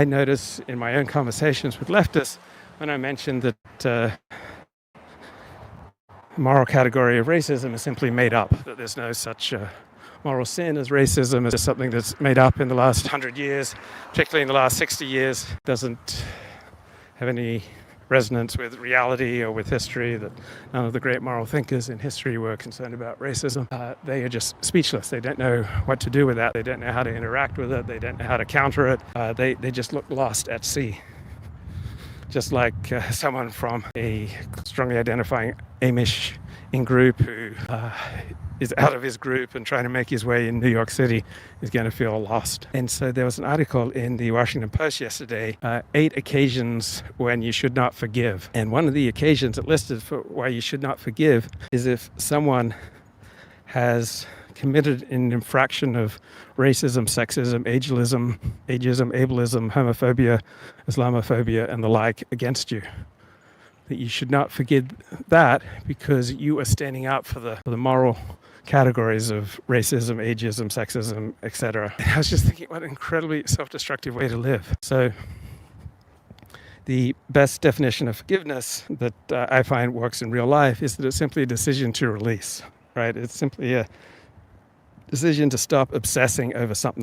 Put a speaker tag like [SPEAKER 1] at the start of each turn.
[SPEAKER 1] I notice in my own conversations with leftists, when I mention that the moral category of racism is simply made up, that there's no such moral sin as racism, is something that's made up in the last 100 years, particularly in the last 60 years, doesn't have any resonance with reality or with history, that none of the great moral thinkers in history were concerned about racism. They are just speechless. They don't know what to do with that. They don't know how to interact with it. They don't know how to counter it. They just look lost at sea. Just like someone from a strongly identifying Amish in-group who is out of his group and trying to make his way in New York City is going to feel lost. And so there was an article in the Washington Post yesterday, 8 occasions when you should not forgive. And one of the occasions it listed for why you should not forgive is if someone has committed an infraction of racism, sexism, ageism, ableism, homophobia, Islamophobia, and the like against you. That you should not forgive that because you are standing up for the moral categories of racism, ageism, sexism, etc. I was just thinking, what an incredibly self-destructive way to live. So the best definition of forgiveness that I find works in real life is that it's simply a decision to release, right? It's simply a decision to stop obsessing over something.